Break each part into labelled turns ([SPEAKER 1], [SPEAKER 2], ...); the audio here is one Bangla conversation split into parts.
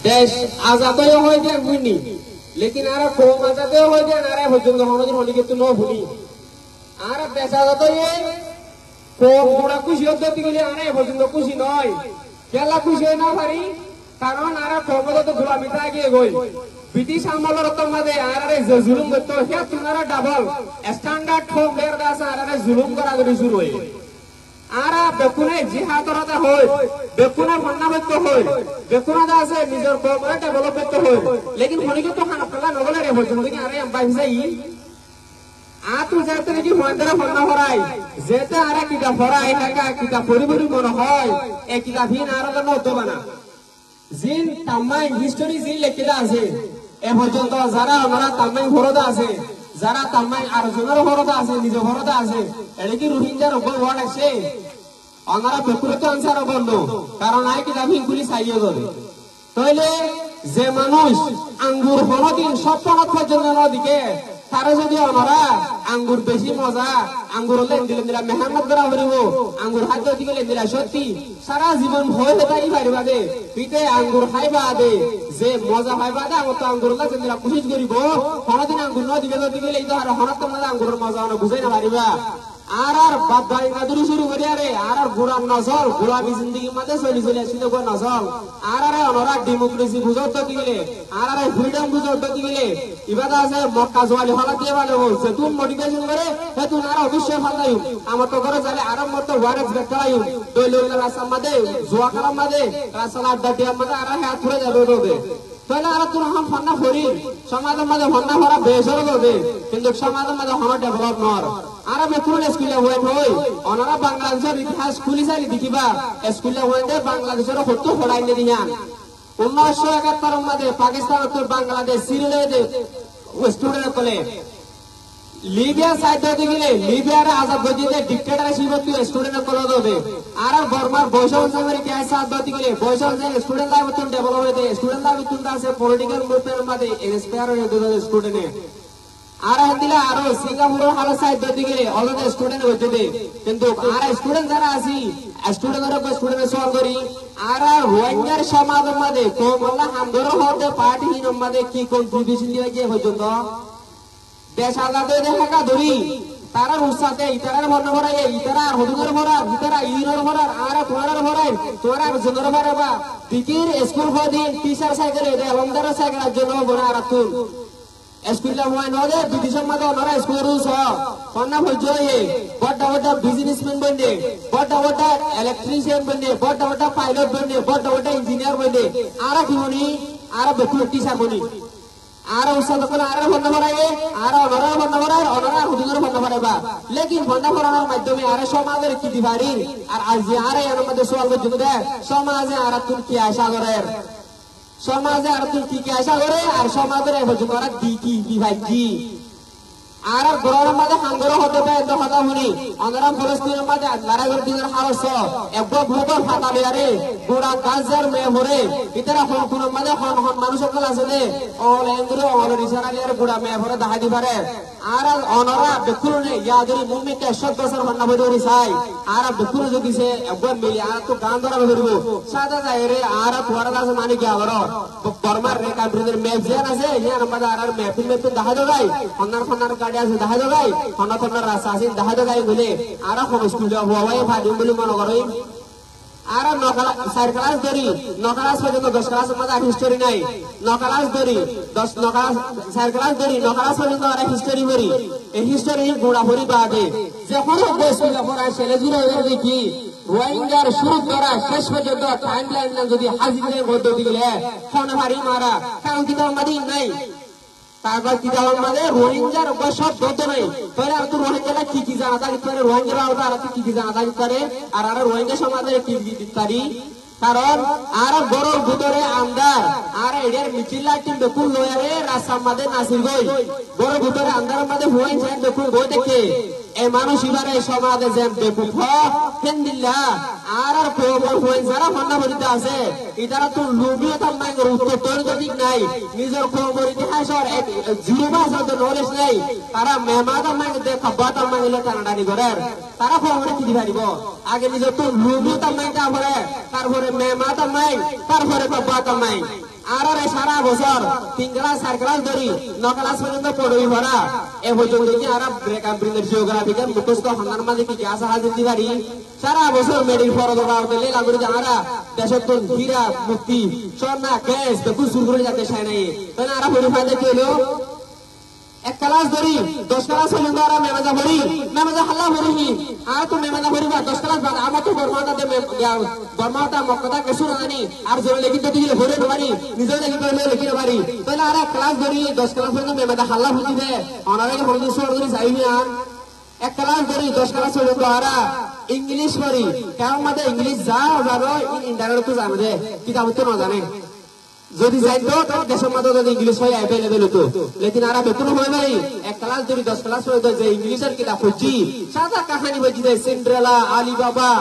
[SPEAKER 1] দেশ আজাদও হয়ে যায় বুঝনি লেকিন আর কম আজাদও হয়ে যায় আর পর্যন্ত হনদিন হলি কিন্তু ন ভুলি আর দেশ আজাদ হয়ে কম গোড়া খুশি হতে গেলে আর পর্যন্ত খুশি নয় কেলা খুশি হয় না পারি কারণ আর কমত তো গোলামিতা গিয়ে গই ব্রিটিশ আমলের মাঝে আর যে জুলুম করতো সে তোমার ডাবল স্ট্যান্ডার্ড হোম বের আছে আর জুলুম করা করে শুরু হয়ে আরা বেকুনে জিহাদরতা হয় বেকুনে ভন্নাবত্য হয় বেকুনে আছে নিজের কমরে ডেভেলপমেন্ট হয় লেকিন হনিকে তো খানা পেলা নগলে রে বলছেন কি আরে আম্বাই যাই আতু যেতে নাকি মন্দিরে ভন্না ভরাই যেতে আরে কিটা ভরাই টাকা কিটা পরিবারি মনে হয় এই কিটা ভিন আর না হতো না জিন তামাই হিস্টোরি জিন লেখিটা আছে এ পর্যন্ত যারা আমরা তামাই ভরদা আছে যারা তামাই আর জনের ভরদা আছে নিজ ভরদা আছে এটা কি রোহিঙ্গার উপর ওয়ার্ড আছে আমরা প্রকৃত আনসার বলল কারণ আই কি দাবি গুলি চাইয়ে গেল তাইলে যে মানুষ আঙ্গুর হনদিন সপ্তাহ জন্য নদীকে তারা যদি আমরা আঙ্গুর বেশি মজা আঙ্গুর হলে দিলা মেহনত করা হরিব আঙ্গুর খাদ্য দিকে দিলা সত্যি সারা জীবন হয়ে তাই পারিবা দে পিতে আঙ্গুর খাইবা দে যে মজা পাইবা দে আমার তো আঙ্গুর হলে দিলা কোশিশ করিব হনদিন আঙ্গুর নদীকে দিকে এই তো আর হনত মজা আঙ্গুরের মজা বুঝাই না পারিবা আর বাদ বাই কাদুরি শুরু করি আরে আর গুড়ার নজল গুড়াবি জিন্দগির মধ্যে চলি চলে আসছিল গো নজল আর অনরা ডেমোক্রেসি বুঝার তো দিলে আর ফ্রিডম বুঝার তো দিলে ইবাদা আছে মক্কা জওয়ালি হলা দিয়ে ভালো বলছে তুই মোটিভেশন করে হে তুই আর অবশ্যই ফালাইম আমার তো ঘরে যালে আরাম মতো ওয়ারেজ বেকলাইম দইলুল্লাহ রাসাম মাদে জোয়া কালাম মাদে রাসাল আড্ডা দিয়া মাদে আর হাত ধরে যাবে রোবে তাহলে আর তোর হন ফন্না ফরি সমাজের মাঝে ফন্না ফরা বেসর হবে কিন্তু সমাজের মাঝে হন ডেভেলপ নর আর বেকুল স্কুলে হয়ে হই ওনারা বাংলাদেশের ইতিহাস খুলি চালি দেখিবা স্কুলে হয়ে বাংলাদেশের হতো পড়াই নে দিয়ান 1971 মাঝে পাকিস্তান তো বাংলাদেশ সিরিলে স্টুডেন্ট কলে লিবিয়া সাইড হতে গেলে লিবিয়ার আজাদ গদিতে ডিক্টেটরশিপ হতে স্টুডেন্ট কলে দেবে আর বর্মার বৈষম্য সামরিক ইতিহাস সাথ হতে গেলে বৈষম্য স্টুডেন্ট লাইফ তো ডেভেলপ হতে স্টুডেন্ট লাইফ তো আছে পলিটিক্যাল মুভমেন্ট মাঝে ইন্সপায়ার হয়ে দুটো স্টুডেন্ট আর দিলা আরো সিঙ্গাপুরের হাল সাইড হতে গেলে অলরেডি স্টুডেন্ট হতে দে কিন্তু আর স্টুডেন্ট যারা আছি স্টুডেন্টের সওয়াল করি আর রোহিঙ্গার সমাজের মাঝে কোমলা হামদর হতে পার্টি হিনম মাঝে কি কন্ট্রিবিউশন দিয়ে যে পর্যন্ত দেশ আজাদে দেখা ধরি তারা উৎসাতে ইতারার মনে ভরাই ইতারা হদুনের ভরার ইতারা ইউনের ভরার আর তোমার ভরাই তোমার আর জনের ভরাবা টিকির স্কুল ফদি টিচার সাইকেল এদের অলমদার সাইকেলের জন্য বনা আর তুল স্কুলে হয় নদে দুদিশর মাঝে ওনারা স্কুল রুলস কন্যা ভোজ্য বড় বড় বিজনেসম্যান বনে বড় বড় ইলেকট্রিশিয়ান বনে বড় বড় পাইলট বনে বড় বড় ইঞ্জিনিয়ার বনে আর কি বনি আর বেকুল টিচার বনি আর উৎসাহ করে আর বন্ধ করাই আর অনরা বন্ধ করায় অনরা হুজুরের বন্ধ করাইবা লেকিন বন্ধ করানোর মাধ্যমে আর সমাজের কি দিবারি আর আজ আর এর মধ্যে সওয়াল করতে দেয় সমাজে আর তুমি কি আশা করেন সমাজে আর তুই কি আশা করে আর সমাজের পর্যন্ত ওরা দি কি ভাই কি আর গরমের মাঝে হাঙ্গর হতে পারে এত কথা শুনি অনরাম ফলস্তিনের মাঝে লড়াইয়ের দিনের হারস একবার ভূগর ফাটালে আরে গোড়া গাছের মেয়ে ভরে ইতারা কোন মাঝে হন মানুষ সকল আছে যে অল এন্দ্র অল রিসারালি আর গোড়া মেয়ে ভরে দেখা দি পারে আর অনরা বেকুলনে ইয়াদরি মুমিকে 100 বছর হন্না বদরি চাই আর বেকুল যদি সে একবার মিলি আর তো গান ধরা ধরব সাদা যায় রে আর তোরা আছে মানে কি আবার বর্মার রে কান্ট্রিদের ম্যাপ জান আছে ইয়ার মাঝে আর ম্যাপিং দেখা যায় হন্নার গাড়ি আছে দেখা যায় হন্না রাস্তা আছে দেখা যায় বলে আর কোন স্কুলে হওয়াই ভাই বলে মনে করে আর চার ক্লাস ধরি 9 ক্লাস পর্যন্ত 10 ক্লাসের মধ্যে হিস্টোরি নাই 9 ক্লাস ধরি 9 ক্লাস 4 ক্লাস ধরি 9 ক্লাস পর্যন্ত আর হিস্টোরি ভরি এই হিস্টোরি গোড়া ভরি বাদে যখন স্কুলে পড়া ছেলে জুড়ে দেখি রোহিঙ্গার শুরু করা শেষ পর্যন্ত টাইম লাইন যদি হাজিরের মধ্যে দিলে ফোন ভারি মারা কারণ কি আমাদের নাই তারপর কি যাওয়ার মানে রোহিঙ্গার সব ধরতে নাই তাহলে আর তো রোহিঙ্গারা কি জানা থাকতে পারে রোহিঙ্গারা আর কি জানা থাকতে পারে আর রোহিঙ্গা সমাজের কি দিতে পারি কারণ আর গরুর ভিতরে আন্দার আর এর মিছিল টিম বেকুল লয়ারে রাস্তার মাঝে নাসির গই গরুর ভিতরে আন্দারের মাঝে হুয়াই যায় বেকুল গই দেখে এই মানুষ এবারে সমাজে যেন বেকুল কেন দিল্লা আর যারা হন্না বলিতে আছে এটারা তো লুবিয়ে তার নাই উত্তর তোর যদি নাই নিজের খবর ইতিহাসের জিরো ভাষাতে নলেজ নাই তারা মেহমাদ আমাকে দেখা বাত আমাকে টানাটানি করে তারা খবরে কি দিবারিব আগে নিজের তো লুবিয়ে তার নাই তারপরে মেহমাদ আমাই তারপরে বাত আমাই আর সারা বছর 3 ক্লাস 4 ক্লাস ধরি 9 ক্লাস পর্যন্ত পড়ই ভরা এ পর্যন্ত কি আর ব্রেকআপ ব্রিনের জিওগ্রাফিকে মুখস্থ হন্নার মাঝে কি আসা হাজির দিবারি সারা বছর মেডির ফরদ বাড়তে লাগবে যে আমরা দেশের তো হীরা মুক্তি সোনা গ্যাস তো কুসুর করে যাতে চাই নাই তাই আমরা পড়ি ফায়দা কি হলো 1 ক্লাস ধরি 10 ক্লাস পর্যন্ত আমরা মেমাজা পড়ি মেমাজা হাল্লা পড়ি আর তো মেমাজা পড়ি বা 10 ক্লাস বাদ আমরা তো বর্মাটা মক্কাটা কিছু না জানি আর জোরে লেখি তো দিলে ভরে পারি নিজে লেখি করলে লিখে পারি তাহলে আর 1 ক্লাস ধরি 10 ক্লাস পর্যন্ত মেমাজা হাল্লা বুঝিবে অনারে হলদি সর ধরি যাইনি আর 1 ক্লাস ধরি 10 ক্লাস পর্যন্ত আর ইংলিশ পড়ি কারণ মাঝে ইংলিশ যা যাবে ইন্টারনেট তো জানে দে কিতাব তো না জানে যদি যাইতো তো দেশের মধ্যে যদি ইংলিশ হয় অ্যাভেলেবল হতো লেকিন আর বেতন হয় নাই 1 ক্লাস ধরি 10 ক্লাস পর্যন্ত যে ইংলিশের কিতাব পড়ছি সাদা কাহিনী বলছি দে সিন্ড্রেলা আলিবাবা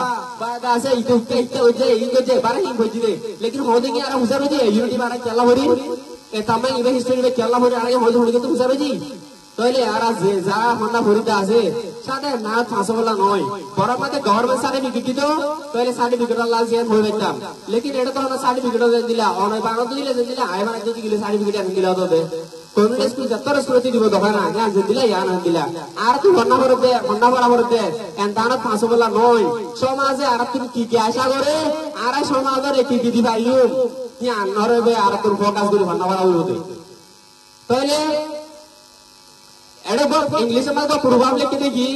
[SPEAKER 1] বাদা আছে ইতো যে ইংরেজি বারে বলছি দে লেকিন হদে কি আর হুজার হজি ইউনিটি বারে কেলা হরি এ তামাই ইবে হিস্টরি বে কেলা হরি আর হদে হদে তো হুজার হজি তাইলে আর যে যা হন্না ভরিতে আছে সাদা না ফাঁসবলা নয় বড় মাঝে গভর্নমেন্ট সার্টিফিকেট দিত তাইলে সার্টিফিকেট লাল জিয়ান হয়ে যেতাম লেকিন এটা তো না সার্টিফিকেট দিলা অনয় বাংলা দিলে দিলা আই মানে যদি গিলে সার্টিফিকেট আন দিলা তো দে কমিউনিটি স্কুল যতর স্কুল দিব দোকানা না যে দিলা ইয়া না দিলা আর তুই হন্না বড় ভরতে এন দানা ফাঁসবলা নয় সমাজে আর তুমি কি কি আশা করে আর সমাজের কি কি দিবা ইউম কি আনরবে আর তোর ফোকাস করে হন্না বড় হইতে তাইলে इंग्लिश में तो प्रभाव लिखी देखी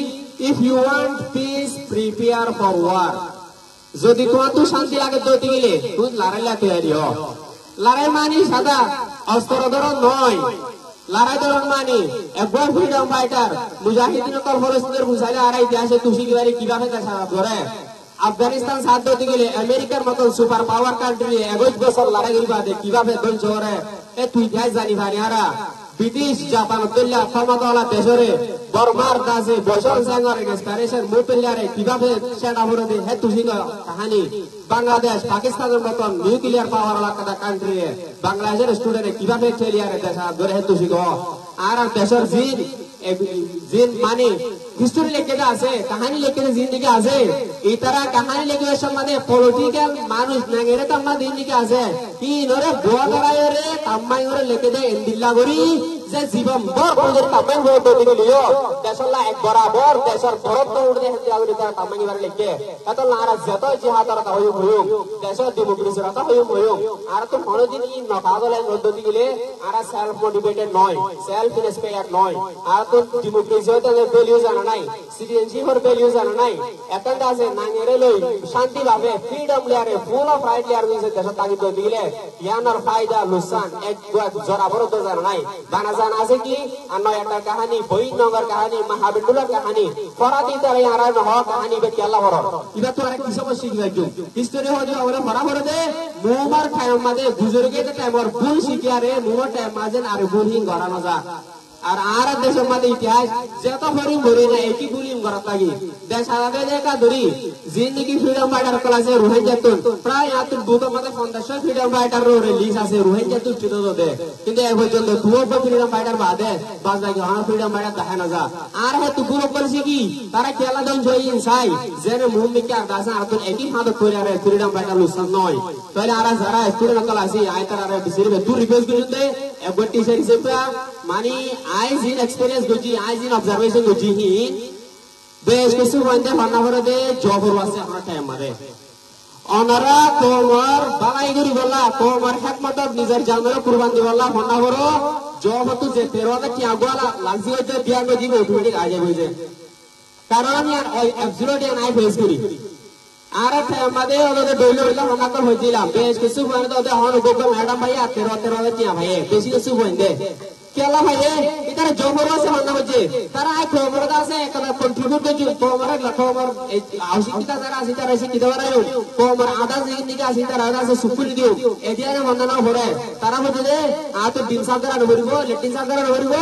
[SPEAKER 1] if you want piece prepare for war যদি তোমার তো শান্তি লাগে তো দিলে তুই লড়াইলা তৈরি হ লড়াই মানে সাদা অস্ত্র ধরন নয় লড়াই ধরন মানে একবার ফ্রিডম ফাইটার মুজাহিদিনের কর্মরতদের বুঝাইলে আর ইতিহাসে তুষি কিভাবে কিভাবে দেখা ধরে আফগানিস্তান সাথ দিতে গেলে আমেরিকার মতো সুপার পাওয়ার কান্ট্রি 21 বছর লড়াই করি বাদে কিভাবে ধৈর্য ধরে এ তুই ইতিহাস জানি ভাই আরা ব্রিটিশ জাপান তুল্লা ক্ষমতাওয়ালা দেশরে বর্মার দাসে বসন স্যাঙ্গর ইনস্পিরেশন মুতুল্লারে কিভাবে সেটা হলো দে হে তুই কাহিনী বাংলাদেশ পাকিস্তানের মতন নিউক্লিয়ার পাওয়ার ওয়ালা কান্ট্রি বাংলাদেশের স্টুডেন্ট কিভাবে ফেলিয়ারে দেশা ধরে হে তুই আর দেশের জিন মানে হিস্টোরি লিখে আছে কাহিনী লিখে জিন্দিগি আছে এই তারা কাহিনী লিখে সম্বন্ধে পলিটিক্যাল মানুষ নাগেরে তাম্মা জিন্দিগি আছে কি নরে বুয়া করায় রে তাম্মাই করে লিখে দে ইন্দিল্লা করি যে জীবন বর পদের তাম্মাই হয়ে তো দিলিও দেশলা এক বরাবর দেশের বরত্ব উঠে হেতিয়া করে তারা তাম্মাই করে লিখে এত নারা যত জিহাদর তা হইম হইম দেশের ডেমোক্রেসি তা হইম হইম আর তো মনোদিন ই নকাগলে পদ্ধতি গেলে আর সেলফ মোটিভেটেড নয় সেলফ ইন্সপায়ার্ড নয় আর তো ডেমোক্রেসি হতে ভ্যালু জানা নাই সিটিজেনশিপ এর ভ্যালু জানা নাই এখন আছে নাঙেরে লই শান্তি ভাবে ফ্রিডম লিয়ারে ফুল অফ রাইট লিয়ার হইছে দেশ তাগিদ দিলে ইয়ানার ফায়দা লুসান এক জরা বড় জানা নাই বানা জানা আছে কি আর নয় একটা কাহিনী বৈনগর কাহিনী মহাবিন্দুলার কাহিনী ফরাতি তারে আর নহ কাহিনী বে কেলা বড় ইবা তো আর কিছু শিখবে হিস্টোরি হদি ওরে ভরা ভরে দে মুমার টাইম মাঝে বুজুর্গে টাইমর ভুল শিখিয়ারে মুমার টাইম মাঝে আর ভুল হিং গড়ানো যা আর দেশের মধ্যে ইতিহাস যত হরিম ভরি না একই বুলিম করার লাগি দেশ আলাদা জায়গা ধরি জিন্দিগি ফ্রিডম ফাইটার ক্লাসে রোহিঙ্গাতুন প্রায় আতুন বুকের মধ্যে 50 ফ্রিডম ফাইটার রিলিজ আছে রোহিঙ্গাতুন ছিল দে কিন্তু এই পর্যন্ত দুও ফ্রিডম ফাইটার বাদে বাদ বাকি আর ফ্রিডম ফাইটার দেখা না যা আর হে তু পুরো বলছি কি তারা কেলা দন জয় ইনসাই জেনে মুমিকে আর দাসা আতুন একই হাতে করে আর ফ্রিডম ফাইটার লুসান নয় তাহলে আর যারা স্টুডেন্ট ক্লাসে আইতার আর বিসিরে দূর রিকোয়েস্ট করতে একবার টিচার হিসেবে মানে আইজ ইন এক্সপেরিয়েন্স গজি আইজ ইন অবজারভেশন গজি হি বেশ কিছু বন্ধে ভান্না করে দে জবর আছে আমার টাইম মারে অনারা তোমার বালাই করি বললা তোমার হিকমত নিজের জানের কুরবান দি বললা ভান্না করো জব তো যে 13 কি আগওয়ালা লাগজি হইতে বিয়া গজি অটোমেটিক আ যাবে যে কারণ ইয়ার অ্যাবসলিউট নাই ফেস করি আর আমাদের ওদের ডইলে হইলা ভান্না কর হইছিলাম বেশ কিছু বন্ধে ওদের হন গোগো ম্যাডাম ভাই 13 কি ভাই বেশি কিছু বন্ধে কেলা ভাই এটারে জমর আছে ভান্না হচ্ছে তারা আই খবর আছে একলা কন্ট্রিবিউট করছে খবর খবর এই আউশিকিতা যারা আছে তারা এসে কি দেওয়ার আইও খবর আদা জিনিস আছে তারা আছে সুপুরি দিও এদিয়ারে ভান্না না ভরে তারা বলে যে আ তো দিন সাদরা নবরিব লেটিন সাদরা নবরিব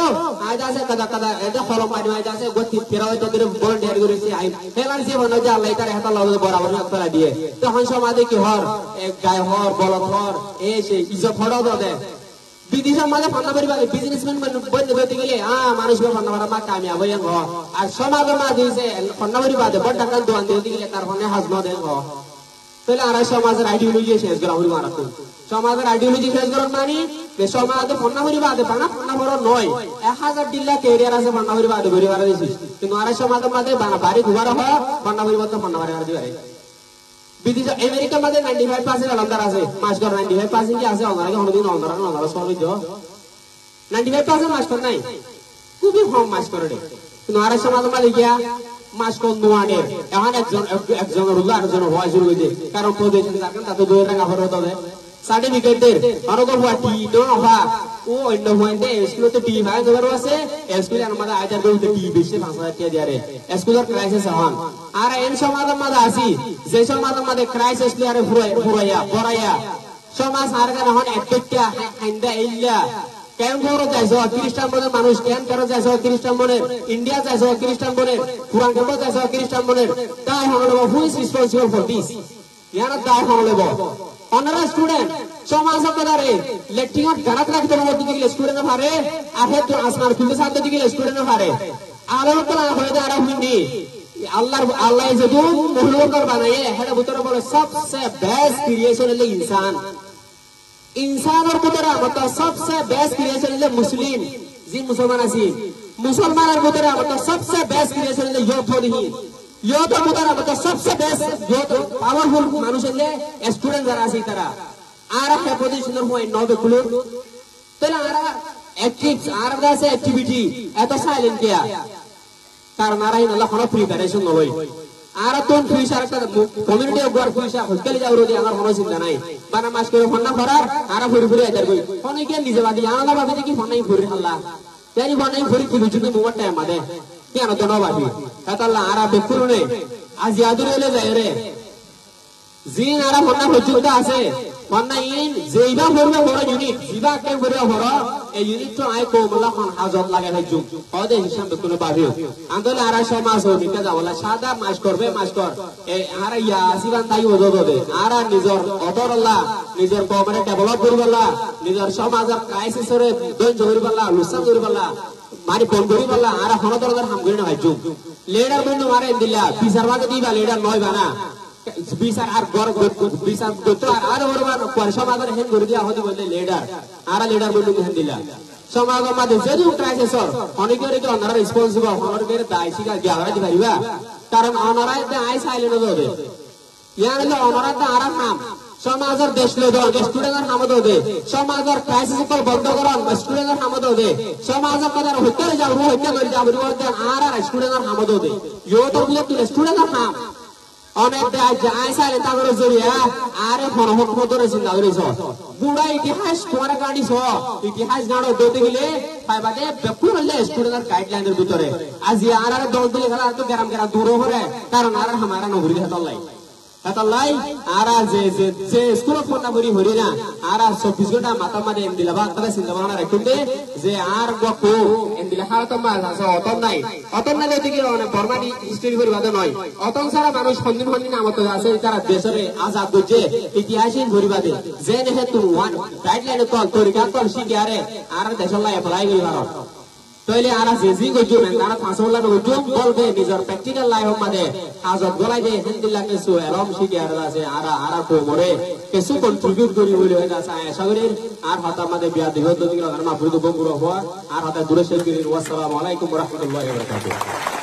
[SPEAKER 1] আজ আছে কাদা কাদা এটা ফলো মারি আজ আছে গতি ফেরাও তো করে ভলান্টিয়ার করেছে আই ফেলার যে ভান্না যে আল্লাহ তার হাতে লাগাতে বরাবর করে দিয়ে তখন সমাজে কি হর এক গায় হর বলদ হর এই সেই ইজ্জত ফড়া দে বিদেশের মাঝে ফান্না করি বিজনেসম্যান বন্ধ করতে গেলে মানুষকে ফান্না করা মা কামিয়াব হয়ে আর সমাজের মাঝে ফান্না করি বাদে বড় টাকা দোয়ান দিতে গেলে তার ফোনে হাজমা দেন তাহলে আর সমাজের আইডিওলজি শেষ করা হইব আর সমাজের আইডিওলজি ফেস করুন মানি সমাজে ফন্নাভরি বাদে পানা ফন্নাভর নয় 1000 ডিল্লা ক্যারিয়ার আছে ফন্নাভরি বাদে ভরি বাড়া দিছিস কিন্তু আর সমাজের মাঝে বাড়ি ঘুমার হয় ফন্নাভরি বলতে ফন্নাভরি আর দিবারে বিদেশ আমেরিকার মাঝে 95% আলামদার আছে মাস কর 95% কি আছে ওনারা কোনদিন ওনারা সর্বিত 95% মাস কর নাই খুবই কম মাস করে কিন্তু আর সমাজের মাঝে গিয়া মাস কোন নোয়ানের এখন একজন রুল আরেকজন হয় শুরু হয়েছে কারণ প্রদেশ থাকেন তাতে 2 টাকা খরচ হবে সার্টিফিকেটের অনগর হুয়াটি নহা ও অন্য হইতে স্কুলতে টি ভাই খবর আছে স্কুলে আমাদের আজার করতে টি বেশি 5000 টাকা দিয়ারে স্কুলের ক্রাইসিস হন আর এন সমাজের মাঝে আসি যে সমাজের মাঝে ক্রাইসিস লিয়ারে বড়াইয়া সমাজ আর কেন হন একটা হাইন্দা ইল্লা কেন বড় যাইছো খ্রিস্টান বনের মানুষ কেন কেন যাইছো খ্রিস্টান বনের ইন্ডিয়া যাইছো খ্রিস্টান বনের পুরান কেন যাইছো খ্রিস্টান বনের তাই হলো who is responsible for this Iyana তাই হলো অনারা স্টুডেন্ট সমাজের কথারে লেকটিংত গারাত রাখতে বলতে গেলে স্টুডেন্ট পারে আহে তো আসমান খুলে সাথে দিকে স্টুডেন্ট পারে আলো তো না হয়ে যায় আর হুন্ডি আল্লাহ যেহেতু মহলুকর বানায়ে হেডা ভিতরে বলে সবচেয়ে বেস্ট ক্রিয়েশন হলো ইনসানের ভিতরে মত সবচেয়ে বেস্ট ক্রিয়েশন হলো মুসলিম জি মুসলমান আছি মুসলমানের ভিতরে মত সবচেয়ে বেস্ট ক্রিয়েশন হলো ইয়তের ভিতরে মত সবচেয়ে বেস্ট পাওয়ারফুল মানুষ হলে স্টুডেন্ট যারা আছে তারা আর একটা পজিশনের হয় নবে কুলো তাহলে আর আছে অ্যাক্টিভিটি এত সাইলেন্ট কিয়া কারণ আর আল্লাহ কোনো প্রিপারেশন নয় আর তোন ফুইসার একটা কমিউনিটি অফ ফুইসা হসপিটালে যাও রোজি আমার কোনো চিন্তা নাই বানা মাস করে ফন্না করার আর ফুরি আদার কই ফোনে কি নিজে বাদি আলাদা ভাবে দেখি ফন্নাই ফুরি আল্লাহ তাই ফন্নাই ফুরি কি বিচুতে মোবাইল টাইম মাদে কেন তো নবাবি তা আল্লাহ আর বেকুরনে আজ ইয়াদুর হলে যায় রে জিন আর ফন্না হজুদা আছে ফন্না ইন যেইবা ফরবে বড় ইউনিট জিবা কে ফরবে বড় এই ইউনিট তো আই কোমলা খন হাজত লাগে হজুম ওদে হিসাব বেকুনে বাহিও আন্দোলন আর সমাজ হইতে যাওলা সাদা মাস করবে মাস কর এই আর ইয়া সিবান তাই ওজো দে আর নিজর অদর আল্লাহ নিজর কোমরে ডেভেলপ করবলা নিজর সমাজের ক্রাইসিসরে দন জরিবলা লুসা জরিবলা মারি বন করিবলা আর হনদরদার হাম করি না হজুম লিডার বন্ধু মারে দিলা বিচারবাদ দিবা লিডার নয় বানা বিচার আর গর বিচার দত্ত আর বরবার সমাজের হেন করে দিয়া হদি বলে লিডার আর লিডার বন্ধু হেন দিলা সমাজের মাঝে যেদু ক্রাইসিসর অনেকের কি অনারা রেসপন্সিবল অনারের দায় স্বীকার কি আওরা দি পারিবা কারণ অনারা এটা আই সাইলেন্ট হবে ইয়ার হলো অনারা আর নাম সমাজের দেশ লো দো স্টুডেন্টের নাম দে সমাজের ক্রাইসিস কল বন্ধ করন স্টুডেন্টের নাম দে সমাজের কথা হইতে যাও হইতে করে যাও আর স্টুডেন্টের নাম দে ইও তো বলে তুই স্টুডেন্টের নাম অনেক আই সাইলেন্ট তাগর জরিয়া আরে ফরহত মতরে চিন্তা করিস বুড়া ইতিহাস তোমার গাড়িছ ইতিহাস জানো দতে গেলে পাইবাদে বেপুর হলে স্টুডেন্টের গাইডলাইনের ভিতরে আজ আর দল দিলে খেলা তো গ্রাম দূর হরে কারণ আর হামারা নগরী হাতলাই আর যে স্কুল ফোনটা করি হরি না আর 24 ঘন্টা মাথা মাঝে এম দিলা বা তারা চিন্তা ভাবনা রাখতে যে আর গো এম দিলা খাওয়া তো মাছ আছে অতন নাই ওদিকে বর্মানি হিস্ট্রি পরিবাদ নয় অতন ছাড়া মানুষ সন্দিন আমত আছে তারা দেশের আজাদ করছে ইতিহাসহীন পরিবাদে যে দেখে তুমি ওয়ান গাইডলাইন তল তরিকা তল শিখে আরে আর দেশের লাই এপ্লাই করি ভারত তাইলে আর যে গজুম তারা 500 গজুম বলবে নিজের প্র্যাকটিক্যাল লাইফ মাঝে হাজত গলাই দে হেন্দিলা কিছু এরম শিখে আর আছে আর কোমরে কিছু কন্ট্রিবিউট করি বলে হয়ে আছে আশাগরের আর হাত আমাদের বিয়া দিগত দিগরা মাফরুদ বগুরা হওয়া আর হাতে দূরে শেখ আসসালামু আলাইকুম ওয়া রাহমাতুল্লাহি ওয়া বারাকাতুহু